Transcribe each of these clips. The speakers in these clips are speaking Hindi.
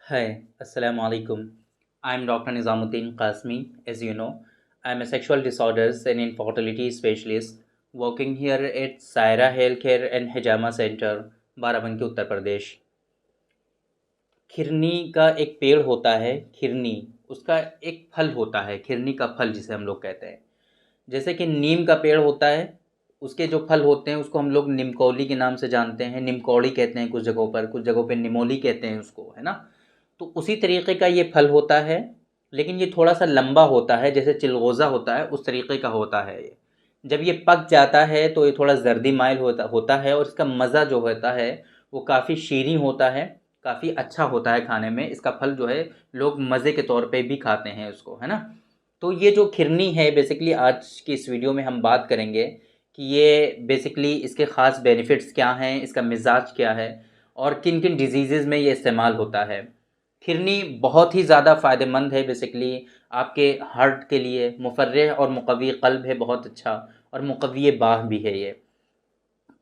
Hi, Assalamu alaikum. I'm Dr. Nizamuddin Qasmi. As you know, I'm a sexual disorders and infertility specialist working here at Saira Healthcare and Hijama Center, Barabanki Uttar Pradesh. खिरनी का एक पेड़ होता है, खिरनी, उसका एक फल होता है, खिरनी का फल जिसे हम लोग कहते हैं। जैसे कि नीम का पेड़ होता है, उसके जो फल होते हैं उसको हम लोग निमकौली के नाम से जानते हैं, निमकौड़ी कहते हैं कुछ जगहों पे निमोली कहते हैं उसको, है ना। तो उसी तरीके का ये फल होता है, लेकिन ये थोड़ा सा लंबा होता है, जैसे चिलगोज़ा होता है उस तरीके का होता है ये। जब ये पक जाता है तो ये थोड़ा जर्दी माइल होता होता है, और इसका मज़ा जो होता है वो काफ़ी शीरीं होता है, काफ़ी अच्छा होता है खाने में। इसका फल जो है लोग मज़े के तौर पे भी खाते हैं उसको, है ना। तो ये जो खिरनी है, बेसिकली आज की इस वीडियो में हम बात करेंगे कि ये बेसिकली इसके ख़ास बेनिफिट्स क्या हैं, इसका मिजाज क्या है, और किन किन डिजीज़ में ये इस्तेमाल होता है। खिरनी बहुत ही ज़्यादा फ़ायदेमंद है, बेसिकली आपके हार्ट के लिए मुफर्रिह और मुक़व्वी क़ल्ब है बहुत अच्छा, और मुक़व्वी बाह भी है ये।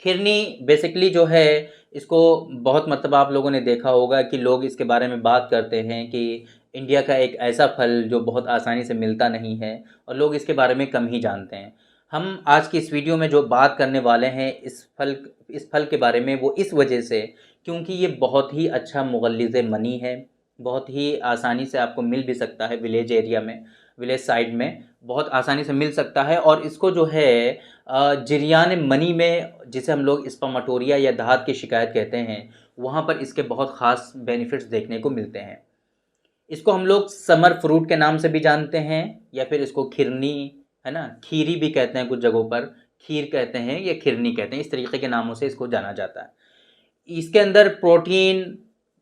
खिरनी बेसिकली जो है, इसको बहुत मतलब आप लोगों ने देखा होगा कि लोग इसके बारे में बात करते हैं कि इंडिया का एक ऐसा फल जो बहुत आसानी से मिलता नहीं है, और लोग इसके बारे में कम ही जानते हैं। हम आज की इस वीडियो में जो बात करने वाले हैं इस फल के बारे में, वो इस वजह से क्योंकि ये बहुत ही अच्छा मुग़ल्लिज़ मनी है, बहुत ही आसानी से आपको मिल भी सकता है विलेज एरिया में, विलेज साइड में बहुत आसानी से मिल सकता है। और इसको जो है जरियान मनी में, जिसे हम लोग स्पर्मेटोरिया या दाहत की शिकायत कहते हैं, वहाँ पर इसके बहुत ख़ास बेनिफिट्स देखने को मिलते हैं। इसको हम लोग समर फ्रूट के नाम से भी जानते हैं, या फिर इसको खिरनी, है ना, खीरी भी कहते हैं कुछ जगहों पर, खीर कहते हैं या खिरनी कहते हैं, इस तरीके के नामों से इसको जाना जाता है। इसके अंदर protein,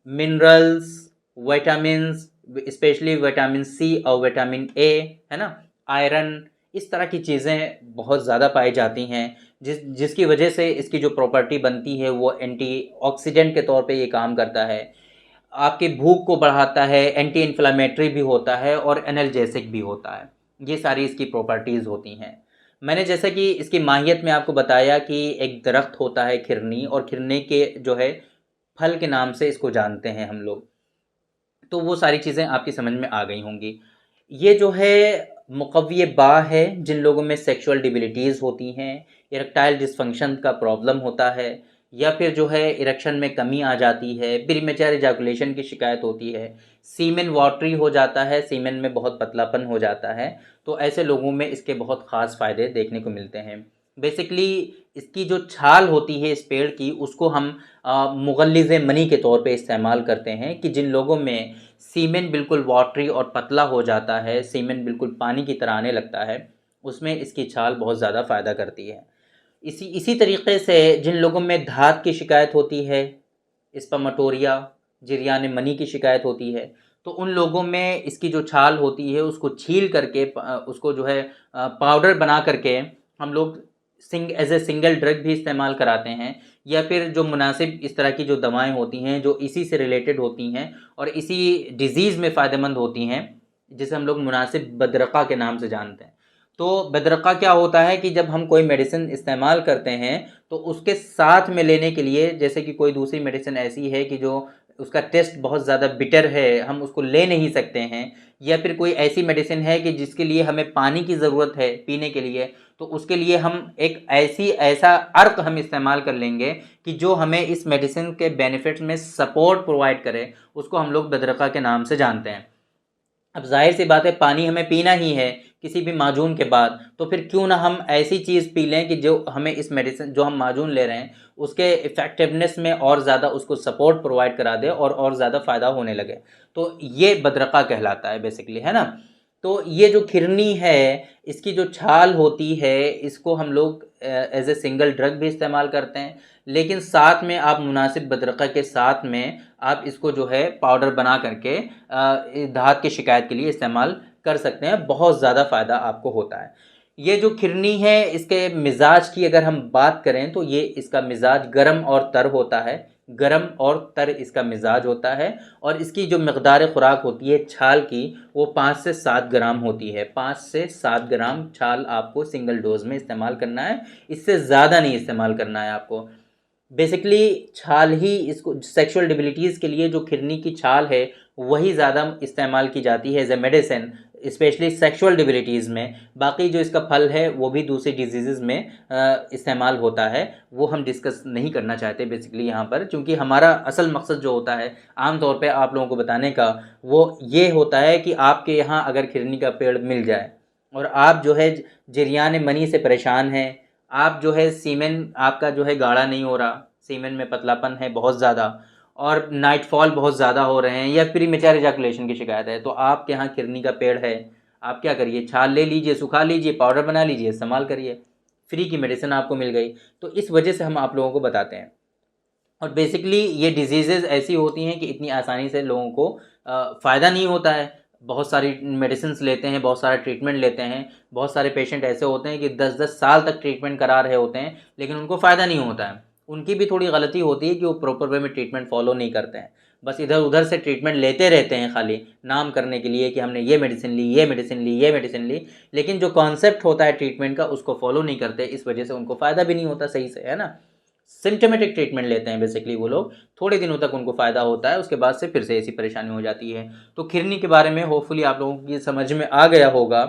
minerals, vitamins, specially vitamin C और विटामिन ए, है ना, आयरन, इस तरह की चीज़ें बहुत ज़्यादा पाई जाती हैं, जिसकी वजह से इसकी जो प्रॉपर्टी बनती है वो एंटीऑक्सीडेंट के तौर पे ये काम करता है, आपकी भूख को बढ़ाता है, एंटी इन्फ्लेमेटरी भी होता है और एनाल्जेसिक भी होता है। ये सारी इसकी प्रॉपर्टीज़ होती हैं। मैंने जैसा कि इसकी माहियत में आपको बताया कि एक दरख्त होता है खिरनी, और खिरनी के जो है फल के नाम से इसको जानते हैं हम लोग। तो वो सारी चीज़ें आपकी समझ में आ गई होंगी। ये जो है मुक़व्वी बाह है, जिन लोगों में सेक्सुअल डिबिलिटीज़ होती हैं, इरेक्टाइल डिसफंक्शन का प्रॉब्लम होता है, या फिर जो है इरेक्शन में कमी आ जाती है, प्रीमेच्योर इजैकुलेशन की शिकायत होती है, सीमेन वाटरी हो जाता है, सीमेन में बहुत पतलापन हो जाता है, तो ऐसे लोगों में इसके बहुत ख़ास फ़ायदे देखने को मिलते हैं। बेसिकली इसकी जो छाल होती है इस पेड़ की, उसको हम मुग़ल्लिज़ मनी के तौर पे इस्तेमाल करते हैं कि जिन लोगों में सीमेन बिल्कुल वाटरी और पतला हो जाता है, सीमेन बिल्कुल पानी की तरह आने लगता है, उसमें इसकी छाल बहुत ज़्यादा फ़ायदा करती है। इसी तरीके से जिन लोगों में धात की शिकायत होती है, स्पर्मेटोरिया, जरियान मनी की शिकायत होती है, तो उन लोगों में इसकी जो छाल होती है उसको छील करके उसको जो है पाउडर बना करके हम लोग एज ए सिंगल ड्रग भी इस्तेमाल कराते हैं, या फिर जो मुनासिब इस तरह की जो दवाएं होती हैं जो इसी से रिलेटेड होती हैं और इसी डिज़ीज़ में फ़ायदेमंद होती हैं, जिसे हम लोग मुनासिब बदरक़ा के नाम से जानते हैं। तो बदरक़ा क्या होता है कि जब हम कोई मेडिसिन इस्तेमाल करते हैं तो उसके साथ में लेने के लिए, जैसे कि कोई दूसरी मेडिसिन ऐसी है कि जो उसका टेस्ट बहुत ज़्यादा बिटर है, हम उसको ले नहीं सकते हैं, या फिर कोई ऐसी मेडिसिन है कि जिसके लिए हमें पानी की ज़रूरत है पीने के लिए, तो उसके लिए हम एक ऐसा अर्क हम इस्तेमाल कर लेंगे कि जो हमें इस मेडिसिन के बेनिफिट्स में सपोर्ट प्रोवाइड करे, उसको हम लोग बदरक़ा के नाम से जानते हैं। अब ज़ाहिर सी बात है, पानी हमें पीना ही है किसी भी माजून के बाद, तो फिर क्यों ना हम ऐसी चीज़ पी लें कि जो हमें इस मेडिसिन जो हम माजून ले रहे हैं उसके इफ़ेक्टिवनेस में और ज़्यादा उसको सपोर्ट प्रोवाइड करा दे और ज़्यादा फ़ायदा होने लगे। तो ये बदरक़ा कहलाता है बेसिकली, है ना। तो ये जो खिरनी है, इसकी जो छाल होती है, इसको हम लोग एज ए सिंगल ड्रग भी इस्तेमाल करते हैं, लेकिन साथ में आप मुनासिब बदरक़ा के साथ में आप इसको जो है पाउडर बना करके धात की शिकायत के लिए इस्तेमाल कर सकते हैं, बहुत ज़्यादा फ़ायदा आपको होता है। ये जो खिरनी है, इसके मिजाज की अगर हम बात करें तो ये इसका मिजाज गर्म और तर होता है, गर्म और तर इसका मिजाज होता है, और इसकी जो मकदार खुराक होती है छाल की, वो 5 से 7 ग्राम होती है। 5 से 7 ग्राम छाल आपको सिंगल डोज में इस्तेमाल करना है, इससे ज़्यादा नहीं इस्तेमाल करना है आपको। बेसिकली छाल ही इसको सेक्सुअल डिबिलिटीज़ के लिए जो खिरनी की छाल है वही ज़्यादा इस्तेमाल की जाती है as a medicine, specially sexual debilities में। बाकी जो इसका फल है वो भी दूसरी डिजीज़ में इस्तेमाल होता है, वो हम डिस्कस नहीं करना चाहते बेसिकली यहाँ पर, क्योंकि हमारा असल मकसद जो होता है आम तौर पे आप लोगों को बताने का वो ये होता है कि आपके यहाँ अगर खिरनी का पेड़ मिल जाए और आप जो है जरियान मनी से परेशान हैं, आप जो है सीमेन आपका जो है गाढ़ा नहीं हो रहा, सीमेन में पतलापन है बहुत ज़्यादा और नाइटफॉल बहुत ज़्यादा हो रहे हैं या प्रीमेच्योर इजैकुलेशन की शिकायत है, तो आपके यहाँ खिरनी का पेड़ है, आप क्या करिए, छाल ले लीजिए, सुखा लीजिए, पाउडर बना लीजिए, इस्तेमाल करिए, फ्री की मेडिसिन आपको मिल गई। तो इस वजह से हम आप लोगों को बताते हैं। और बेसिकली ये डिजीज़ेज़ ऐसी होती हैं कि इतनी आसानी से लोगों को फ़ायदा नहीं होता है। बहुत सारी मेडिसिन्स लेते हैं, बहुत सारा ट्रीटमेंट लेते हैं, बहुत सारे पेशेंट ऐसे होते हैं कि 10-10 साल तक ट्रीटमेंट करा रहे होते हैं, लेकिन उनको फ़ायदा नहीं होता है। उनकी भी थोड़ी गलती होती है कि वो प्रॉपर वे में ट्रीटमेंट फ़ॉलो नहीं करते हैं। बस इधर-उधर से ट्रीटमेंट लेते रहते हैं खाली नाम करने के लिए कि हमने ये मेडिसिन ली, ये मेडिसिन ली, ये मेडिसिन ली, लेकिन जो कॉन्सेप्ट होता है ट्रीटमेंट का उसको फ़ॉलो नहीं करते, इस वजह से उनको फ़ायदा भी नहीं होता सही से, है ना? सिम्पटोमेटिक ट्रीटमेंट लेते हैं बेसिकली वो लोग, थोड़े दिनों तक उनको फ़ायदा होता है, उसके बाद से फिर से ऐसी परेशानी हो जाती है। तो खिरनी के बारे में होपफुली आप लोगों की समझ में आ गया होगा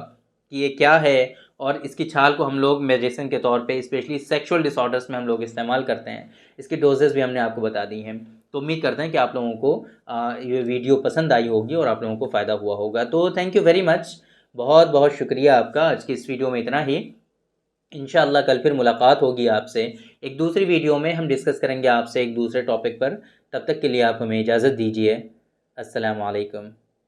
कि ये क्या है, और इसकी छाल को हम लोग मेडिसिन के तौर पे स्पेशली सेक्सुअल डिसऑर्डर्स में हम लोग इस्तेमाल करते हैं। इसकी डोजेज़ भी हमने आपको बता दी हैं। तो उम्मीद करते हैं कि आप लोगों को ये वीडियो पसंद आई होगी और आप लोगों को फ़ायदा हुआ होगा। तो थैंक यू वेरी मच, बहुत बहुत शुक्रिया आपका। आज की इस वीडियो में इतना ही। इंशाअल्लाह कल फिर मुलाकात होगी आपसे एक दूसरी वीडियो में, हम डिस्कस करेंगे आपसे एक दूसरे टॉपिक पर। तब तक के लिए आप हमें इजाज़त दीजिए। अस्सलामु अलैकुम।